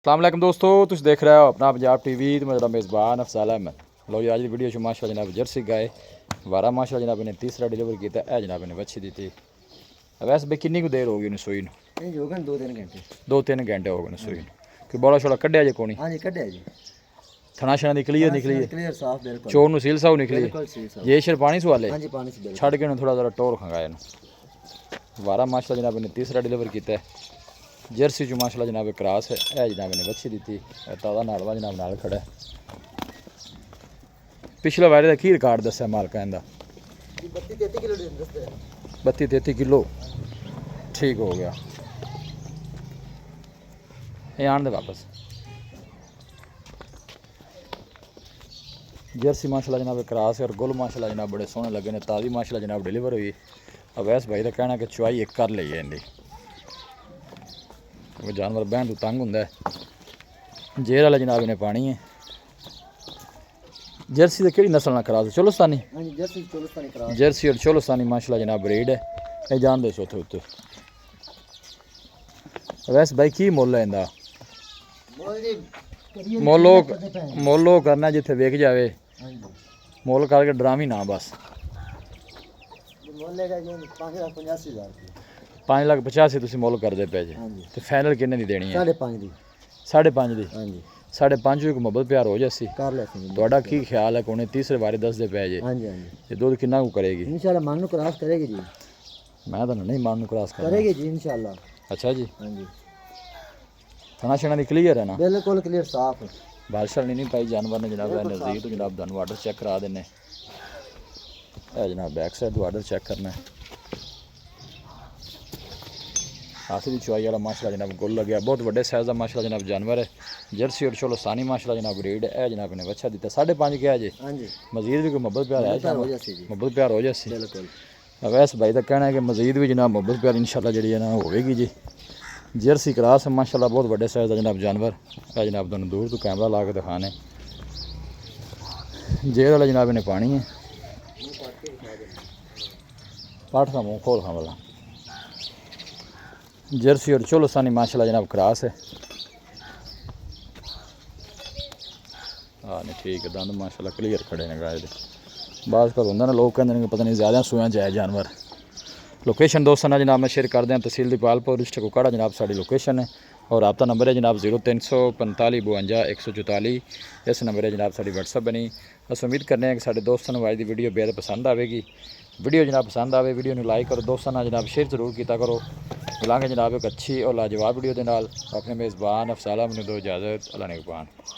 अस्सलाम दोस्तों, तुम देख रहे हो अपना पंजाब टीवी। तो मैं मेज़बान अफजाल अहमद। लो जी, आज की वीडियो माशाल्लाह जनाब जर्सी गाय वारा माशाल्लाह जनाब ने तीसरा डिलीवर किया है। जनाब ने बच्ची दी थी। वैसे भाई कितनी देर हो गई उन्हें सूई? हो गए 2-3 घंटे। 2-3 घंटे हो गए सूई। कोई बड़ा छोड़ा कढ़िया जे कोनी? हाँ जी, कढ़िया जी। थना शना दी क्लियर निकली है? क्लियर साफ बिल्कुल। चोर नु सील साहू निकली है। ये शर पानी सवाले? हाँ जी, पानी से बिल्कुल। छड़ के थोड़ा जरा टोर खंगाए वारा माशाल्लाह जनाब ने तीसरा डिलीवर किया है। जर्सी चो माशाल्लाह जनाब क्रॉस है। जनाब ने बच्ची दी थी। ताज़ा नाड़वा जनाब नाल खड़ा है। पिछले वारे का की रिकॉर्ड दस्या मालक इंदा? 32-33 किलो दसदे। 32-33 किलो ठीक हो गया। ये आन दे वापस। जर्सी माशाल्लाह जनाब क्रॉस है और गुल माशाल्लाह जनाब बड़े सोहने लगे ने। ताज़ी माशाल्लाह जनाब डिलीवर हुई। अवैस भाई का कहना कि चुआई एक कर ली है इनकी। जानवर बहन तो तंग होंगे। जेर वाला जनाब ने पानी है। जर्सी की नस्ल ना क्रॉस? चोलस्तानी? जर्सी और चोलस्तानी माशाल्लाह जनाब ब्रीड है। ये जान दे सोते उत्ते। वैसे भाई की मुल है इंदा? मोलो करना जिथे वेख जावे। मोल करके ड्रामी ना बस। 5,85,000 तुम मुल करते पे जे। तो फाइनल किन्ने दी देनी है? 5.5 दी। 5.5 दी? हाँ जी। 5.5 भी मुहब्बत प्यार हो जासी? कर लेते थोड़ा की ख्याल है? कोने तीसरे बारे दसदे पे जे। हाँ जी, हाँ जी। ये दूध कितना को करेगी? इंशाल्लाह मन क्रॉस करेगी जी। मैं तो नहीं मन क्रॉस करेगी जी इंशाल्लाह। अच्छा जी। हाँ जी। थना शना दी क्लियर है ना? बिल्कुल क्लियर साफ है। बारिश नहीं पाई जानवर ने जनाब। नज़दीक तो जनाब तुहानू आर्डर चेक करा देने। जनाब बैक साइड तो आर्डर चेक करना है। हाथी की चुआई वाला माशाल्लाह जनाब गुल लगे। बहुत बड़े साइज़ का माशाल्लाह जनाब जानवर है। जर्सी और चोलस्तानी माशाल्लाह जनाब ब्रीड है। जनाब ने बच्चा दिता 5.5 क्या जी? हाँ जी। मजीद भी कोई मुहब्बत प्यार है? मुहब्बत प्यार हो जासी बिल्कुल। वैस भाई का कहना है कि मजीद भी जनाब मुहब्बत प्यार इंशाल्लाह जी ना होगी जी। जर्सी क्रॉस है माशाल्लाह। बहुत बड़े साइज़ का जनाब जानवर है। जनाब तुहानू दूर तो कैमरा ला के दिखाने। जेर वाला जनाब ने पानी है। पाठ का मुँह खोल खा वाला। जर्सी और चोलस्तानी माशाल्लाह जनाब क्रॉस है। हाँ नहीं ठीक है। दंद माशाल्लाह क्लियर खड़े ने गाय दे। बात कर होंगे ना लोग कहते पता नहीं ज़्यादा सूया जाए जानवर। लोकेशन दोस्तों ना जनाब मैं शेयर कर दें। तहसील दीपालपुर डिस्ट्रिक्ट कुकाड़ा जनाब साड़ी लोकेशन है। और आपका नंबर है जनाब 0345 52 144। इस नंबर है जनाब साड़ी व्हाट्सअप बनी। अस उम्मीद करने हैं कि साढ़े दोस्तों को आज की वीडियो बेहद पसंद आएगी। वीडियो जनाब पसंद आए वीडियो को लाइक करो। दोस्तों ना जनाब शेयर जरूर किया करो। मिलांगे जनाब एक अच्छी और लाजवाब वीडियो के नाल। अपने मेज़बान अफजाल अहमद दो इजाज़त। अल्लाह ने